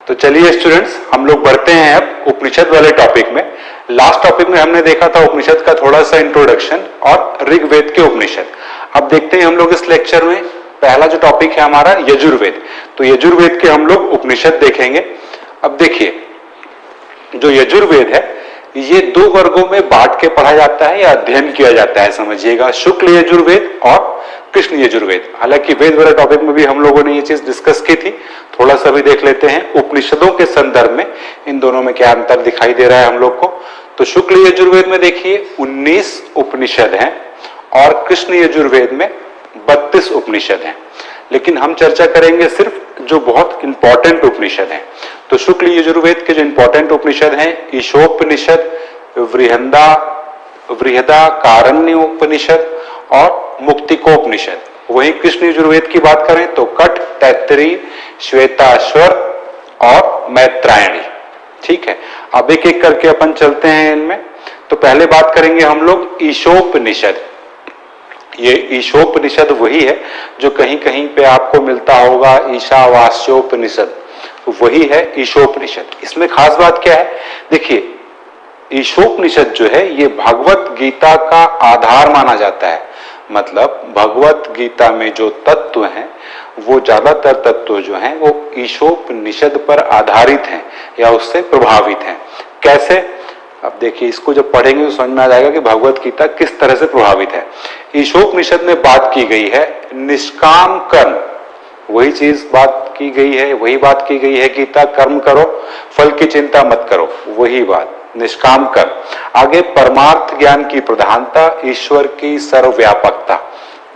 तो चलिए स्टूडेंट्स, हम लोग बढ़ते हैं अब उपनिषद वाले टॉपिक में। लास्ट टॉपिक में हमने देखा था उपनिषद का थोड़ा सा इंट्रोडक्शन और ऋग्वेद के उपनिषद। अब देखते हैं हम लोग इस लेक्चर में पहला जो टॉपिक है हमारा यजुर्वेद। तो यजुर्वेद के हम लोग उपनिषद देखेंगे। अब देखिए, जो यजुर्वेद है ये दो वर्गों में बांट के पढ़ा जाता है या अध्ययन किया जाता है, समझिएगा, शुक्ल यजुर्वेद और कृष्ण यजुर्वेद। हालांकि वेद वाले टॉपिक में भी हम लोगों ने ये चीज डिस्कस की थी, थोड़ा सा भी देख लेते हैं उपनिषदों के संदर्भ में इन दोनों में क्या अंतर दिखाई दे रहा है हम लोग को। तो शुक्ल यजुर्वेद में देखिए 19 उपनिषद हैं और कृष्ण यजुर्वेद में 32 उपनिषद हैं। लेकिन हम चर्चा करेंगे सिर्फ जो बहुत इंपॉर्टेंट उपनिषद हैं। तो शुक्ल यजुर्वेद के जो इंपॉर्टेंट उपनिषद हैं, ईशोपनिषद, बृहदारण्यक उपनिषद और मुक्तिकोपनिषद। वहीं कृष्ण यजुर्वेद की बात करें तो कठ, तैत्तिरीय, श्वेताश्वर और मैत्रायणी। ठीक है, अब एक एक करके अपन चलते हैं इनमें। तो पहले बात करेंगे हम लोग ईशोपनिषद। ये ईशोपनिषद वही है जो कहीं कहीं पे आपको मिलता होगा ईशावास्योपनिषद, वही है ईशोपनिषद। इसमें खास बात क्या है, देखिए ईशोपनिषद जो है ये भगवत गीता का आधार माना जाता है। मतलब भगवत गीता में जो तत्व हैं वो ज्यादातर तत्व जो हैं वो ईशोपनिषद पर आधारित हैं या उससे प्रभावित हैं। कैसे? अब देखिए, इसको जब पढ़ेंगे तो समझ में आ जाएगा कि भगवत गीता किस तरह से प्रभावित है। ईशोपनिषद में बात की गई है निष्काम कर्म, वही चीज बात की गई है, वही बात की गई है गीता, कर्म करो फल की चिंता मत करो, वही बात निष्काम कर्म। आगे परमार्थ ज्ञान की प्रधानता, ईश्वर की सर्वव्यापकता।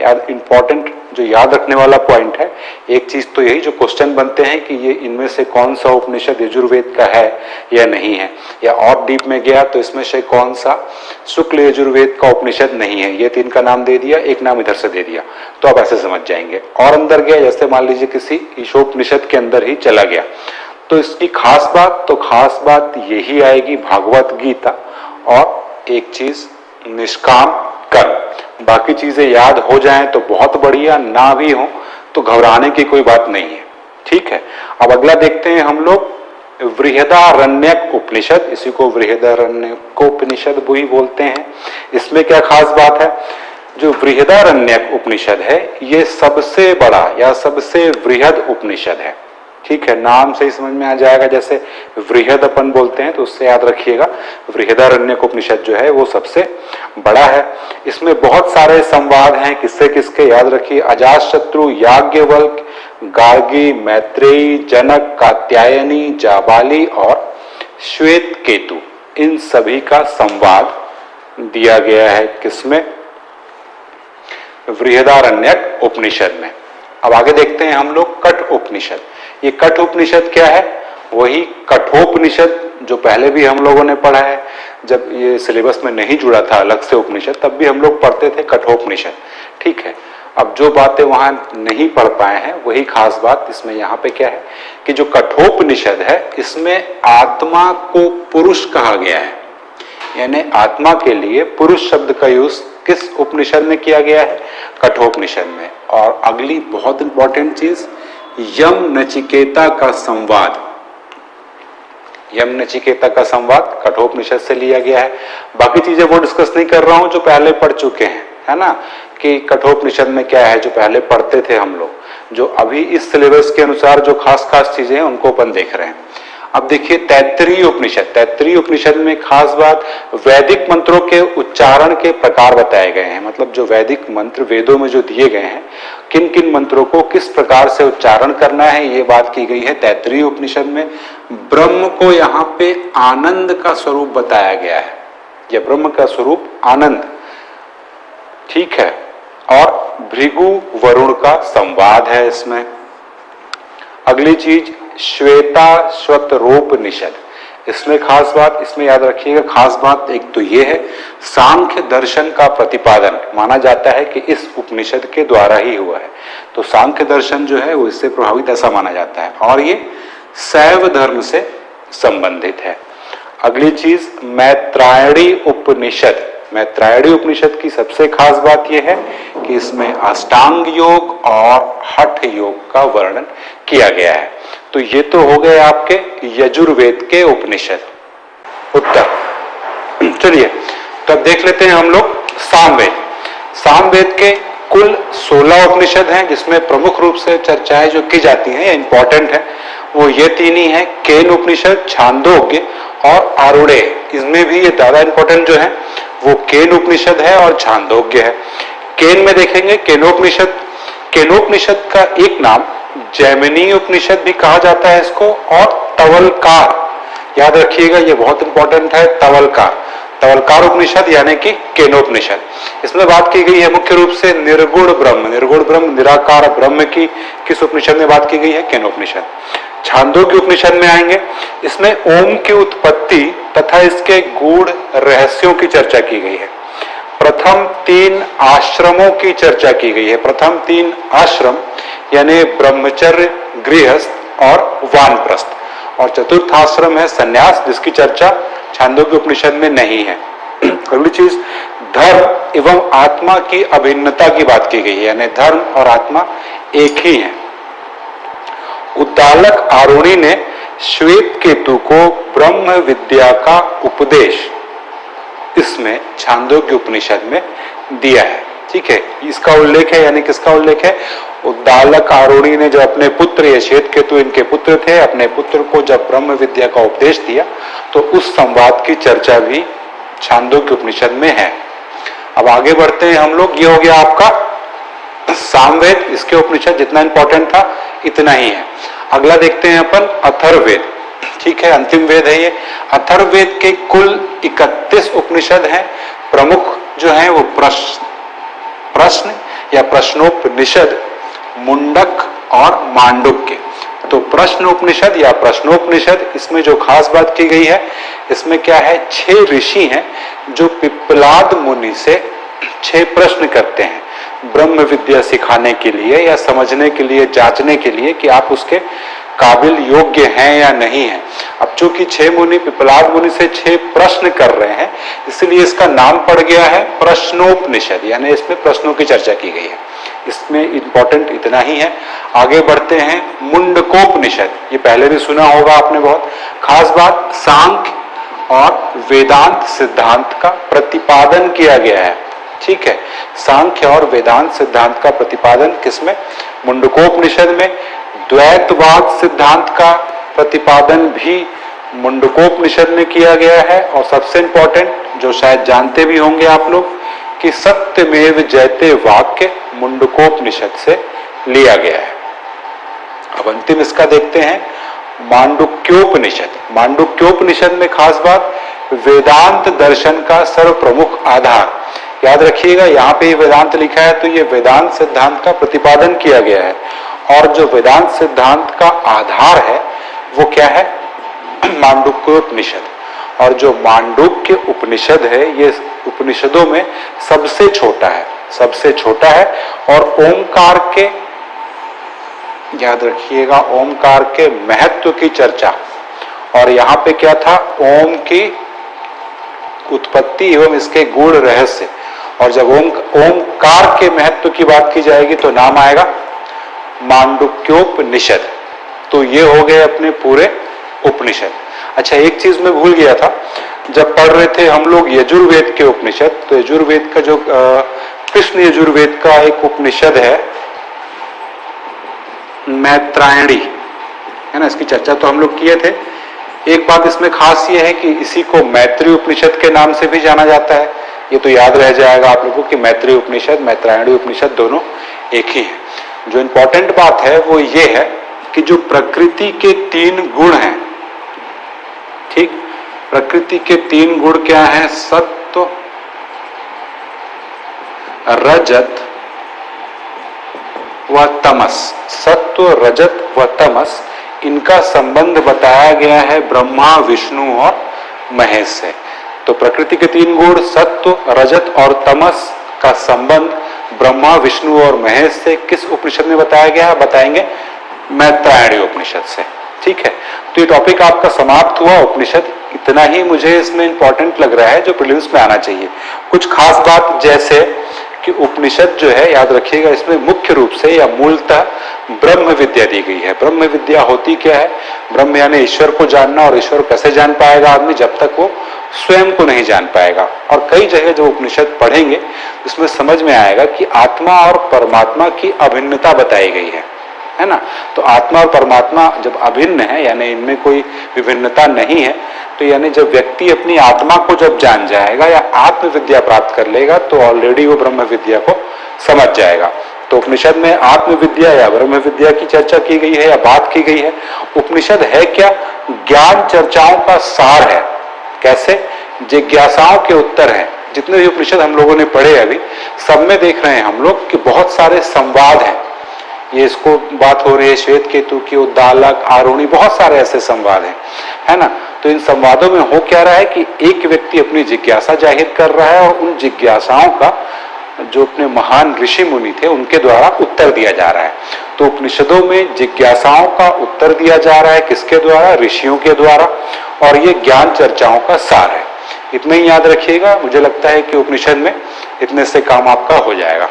यार इंपॉर्टेंट जो याद रखने वाला पॉइंट है, एक चीज तो यही जो क्वेश्चन बनते हैं कि ये इनमें से कौन सा उपनिषद यजुर्वेद का है या नहीं है, या और डीप में गया तो इसमें से कौन सा शुक्ल यजुर्वेद का उपनिषद नहीं है। ये तीन का नाम दे दिया, एक नाम इधर से दे दिया, तो आप ऐसे समझ जाएंगे। और अंदर गया, जैसे मान लीजिए किसी ईशोपनिषद के अंदर ही चला गया, तो इसकी खास बात यही आएगी भागवत गीता और एक चीज निष्काम कर्म। बाकी चीजें याद हो जाएं तो बहुत बढ़िया, ना भी हो तो घबराने की कोई बात नहीं है। ठीक है, अब अगला देखते हैं हम लोग बृहदारण्यक उपनिषद। इसी को बृहदारण्यकोपनिषद भी बोलते हैं। इसमें क्या खास बात है, जो बृहदारण्यक उपनिषद है ये सबसे बड़ा या सबसे बृहद उपनिषद है। ठीक है, नाम से ही समझ में आ जाएगा, जैसे वृहद अपन बोलते हैं तो उससे याद रखिएगा बृहदारण्यक उपनिषद जो है वो सबसे बड़ा है। इसमें बहुत सारे संवाद हैं, किससे किसके याद रखिए, अजातशत्रु, याज्ञवल्क्य, गार्गी, मैत्रेयी, जनक, कात्यायनी, जाबाली और श्वेत केतु, इन सभी का संवाद दिया गया है किसमें, बृहदारण्यक उपनिषद में। अब आगे देखते हैं हम लोग कठ उपनिषद। ये कठ उपनिषद क्या है, वही कठोपनिषद जो पहले भी हम लोगों ने पढ़ा है। जब ये सिलेबस में नहीं जुड़ा था अलग से उपनिषद, तब भी हम लोग पढ़ते थे कठोपनिषद। ठीक है, अब जो बातें वहां नहीं पढ़ पाए हैं वही खास बात इसमें यहाँ पे क्या है कि जो कठोपनिषद है इसमें आत्मा को पुरुष कहा गया है, यानी आत्मा के लिए पुरुष शब्द का यूज किस उपनिषद में किया गया है, कठोपनिषद में। और अगली बहुत इंपॉर्टेंट चीज, यम नचिकेता का संवाद। यम नचिकेता का संवाद कठोपनिषद से लिया गया है। बाकी चीजें वो डिस्कस नहीं कर रहा हूं जो पहले पढ़ चुके हैं, है ना, कि कठोपनिषद में क्या है जो पहले पढ़ते थे हम लोग। जो अभी इस सिलेबस के अनुसार जो खास खास चीजें हैं उनको अपन देख रहे हैं। अब देखिए तैत्तिरीय उपनिषद। तैत्तिरीय उपनिषद में खास बात वैदिक मंत्रों के उच्चारण के प्रकार बताए गए हैं। मतलब जो वैदिक मंत्र वेदों में जो दिए गए हैं, किन किन मंत्रों को किस प्रकार से उच्चारण करना है, ये बात की गई है तैत्तिरीय उपनिषद में। ब्रह्म को यहाँ पे आनंद का स्वरूप बताया गया है, यह ब्रह्म का स्वरूप आनंद। ठीक है, और भृगु वरुण का संवाद है इसमें। अगली चीज श्वेताश्वतरोपनिषद। इसमें खास बात, इसमें याद रखिएगा खास बात एक तो ये है, सांख्य दर्शन का प्रतिपादन माना जाता है कि इस उपनिषद के द्वारा ही हुआ है। तो सांख्य दर्शन जो है वो इससे प्रभावित ऐसा माना जाता है, और ये शैव धर्म से संबंधित है। अगली चीज मैत्रायणी उपनिषद। मैत्रायणी उपनिषद की सबसे खास बात यह है कि इसमें अष्टांग योग और हठ योग का वर्णन किया गया है। तो ये तो हो गए आपके यजुर्वेद के उपनिषद। उत्तर। चलिए तो अब देख लेते हैं हम लोग सामवेद। सामवेद के कुल 16 उपनिषद हैं, जिसमें प्रमुख रूप से चर्चाएं जो की जाती हैं या इंपॉर्टेंट है वो ये तीन ही है, केन उपनिषद, छांदोग्य और आरूढ़ेय। इसमें भी ये ज्यादा इंपॉर्टेंट जो है वो केन उपनिषद है और छांदोग्य है। केन में देखेंगे केनोपनिषद। केनोपनिषद का एक नाम जैमिनी उपनिषद भी कहा जाता है इसको, और तवलकार, याद रखिएगा ये बहुत इंपॉर्टेंट है, तवलकार। तवलकार उपनिषद यानी कि केनोपनिषद। इसमें बात की गई है मुख्य रूप से निर्गुण ब्रह्म, निर्गुण ब्रह्म, निराकार ब्रह्म की किस उपनिषद में बात की गई है? केनोपनिषद। छांदोग्य उपनिषद में आएंगे, इसमें ओम की उत्पत्ति तथा इसके गूढ़ रहस्यों की चर्चा की गई है। प्रथम 3 आश्रमों की चर्चा की गई है। प्रथम 3 आश्रम यानी ब्रह्मचर्य, गृहस्थ और वानप्रस्थ, और चतुर्थ आश्रम है संन्यास, जिसकी चर्चा छांदोग्य उपनिषद में नहीं है। अगली चीज धर्म एवं आत्मा की अभिन्नता की बात की गई है, यानी धर्म और आत्मा एक ही है। उद्दालक आरुणि ने श्वेत केतु को ब्रह्म विद्या का उपदेश इसमें छांदोग्य उपनिषद में दिया है। ठीक है, इसका उल्लेख है, यानी किसका उल्लेख है? उद्दालक आरुणि ने जो अपने पुत्र, ये श्वेत केतु इनके पुत्र थे, अपने पुत्र को जब ब्रह्म विद्या का उपदेश दिया तो उस संवाद की चर्चा भी छांदोग्य उपनिषद में है। अब आगे बढ़ते हैं हम लोग। ये हो गया आपका सामवेद, इसके उपनिषद जितना इंपॉर्टेंट था इतना ही है। अगला देखते हैं अपन अथर्ववेद। ठीक है, अंतिम वेद है ये। अथर्ववेद के कुल 31 उपनिषद हैं। प्रमुख जो है वो प्रश्न या प्रश्नोपनिषद, मुंडक और मांडुक्य। तो प्रश्न उपनिषद या प्रश्नोपनिषद, इसमें जो खास बात की गई है, इसमें क्या है, 6 ऋषि हैं जो पिप्पलाद मुनि से 6 प्रश्न करते हैं ब्रह्म विद्या सिखाने के लिए या समझने के लिए, जांचने के लिए कि आप उसके काबिल योग्य हैं या नहीं है। अब चूंकि 6 मुनि पिप्पलाद मुनि से 6 प्रश्न कर रहे हैं, इसलिए इसका नाम पड़ गया है प्रश्नोपनिषद, यानी इसमें प्रश्नों की चर्चा की गई है। इसमें इंपॉर्टेंट इतना ही है। आगे बढ़ते हैं मुंडकोपनिषद। ये पहले भी सुना होगा आपने बहुत। खास बात, सांख्य और वेदांत सिद्धांत का प्रतिपादन किया गया है। ठीक है, सांख्य और वेदांत सिद्धांत का प्रतिपादन किसमें? मुंडकोपनिषद में। द्वैतवाद सिद्धांत का प्रतिपादन भी मुंडकोपनिषद में किया गया है। और सबसे इंपॉर्टेंट, जो शायद जानते भी होंगे आप लोग, कि सत्यमेव जयते वाक्य मुंडकोपनिषद से लिया गया है। अब अंतिम इसका देखते हैं मांडुक्योपनिषद। मांडुक्योपनिषद में खास बात, वेदांत दर्शन का सर्व प्रमुख आधार। याद रखिएगा, यहाँ पे वेदांत लिखा है तो ये वेदांत सिद्धांत का प्रतिपादन किया गया है। और जो वेदांत सिद्धांत का आधार है वो क्या है? मांडुक्योपनिषद। और जो मांडुक्य उपनिषद है, ये उपनिषदों में सबसे छोटा है, सबसे छोटा है। और ओमकार के, याद रखिएगा, ओमकार के महत्व की चर्चा, और यहाँ पे क्या था, ओम की उत्पत्ति एवं इसके गूढ़ रहस्य। और जब ओमकार के महत्व की बात की जाएगी तो नाम आएगा मांडुक्योपनिषद। तो ये हो गए अपने पूरे उपनिषद। अच्छा, एक चीज मैं भूल गया था, जब पढ़ रहे थे हम लोग यजुर्वेद के उपनिषद, तो यजुर्वेद का जो कृष्ण यजुर्वेद का एक उपनिषद है मैत्रायणी, है ना, इसकी चर्चा तो हम लोग किए थे। एक बात इसमें खास ये है कि इसी को मैत्री उपनिषद के नाम से भी जाना जाता है। ये तो याद रह जाएगा आप लोगों की मैत्री उपनिषद, मैत्रायणी उपनिषद दोनों एक ही है। जो इंपॉर्टेंट बात है वो ये है कि जो प्रकृति के 3 गुण हैं, ठीक, प्रकृति के 3 गुण क्या हैं? सत्व, रजत व तमस। सत्व, रजत व तमस, इनका संबंध बताया गया है ब्रह्मा, विष्णु और महेश से। तो प्रकृति के 3 गुण सत्व, रजत और तमस का संबंध ब्रह्मा, विष्णु और महेश से किस उपनिषद में बताया गया है? बताएंगे मैत्रायणी उपनिषद से। ठीक है, तो ये टॉपिक आपका समाप्त हुआ। उपनिषद इतना ही मुझे इसमें इंपॉर्टेंट लग रहा है जो प्रीलिम्स में आना चाहिए। कुछ खास बात, जैसे कि उपनिषद जो है, याद रखिएगा, इसमें मुख्य रूप से या मूलतः ब्रह्म विद्या दी गई है। ब्रह्म विद्या होती क्या है? ब्रह्म यानी ईश्वर को जानना, और ईश्वर कैसे जान पाएगा आदमी? जब तक वो स्वयं को नहीं जान पाएगा। और कई जगह जो उपनिषद पढ़ेंगे उसमें समझ में आएगा कि आत्मा और परमात्मा की अभिन्नता बताई गई है ना। तो आत्मा और परमात्मा जब अभिन्न है, यानी इनमें कोई विभिन्नता नहीं है, तो यानी जब व्यक्ति अपनी आत्मा को जब जान जाएगा या आत्म विद्या प्राप्त कर लेगा तो ऑलरेडी वो ब्रह्म विद्या को समझ जाएगा। तो उपनिषद में आत्म विद्या या ब्रह्म विद्या की चर्चा की गई है या बात की गई है। उपनिषद है क्या? ज्ञान चर्चाओं का सार है। कैसे? जिज्ञासाओं के उत्तर हैं। जितने भी उपनिषद हम लोगों ने पढ़े अभी, सब में देख रहे हैं हम लोग कि बहुत सारे संवाद हैं। ये इसको बात हो रही है श्वेत केतु की, उद्दालक, आरुणि, बहुत सारे ऐसे संवाद हैं, है ना। तो इन संवादों में हो क्या रहा है कि एक व्यक्ति अपनी जिज्ञासा जाहिर कर रहा है और उन जिज्ञासाओं का जो अपने महान ऋषि मुनि थे उनके द्वारा उत्तर दिया जा रहा है। तो उपनिषदों में जिज्ञासाओं का उत्तर दिया जा रहा है, किसके द्वारा? ऋषियों के द्वारा। और ये ज्ञान चर्चाओं का सार है। इतना ही याद रखिएगा। मुझे लगता है कि उपनिषद में इतने से काम आपका हो जाएगा।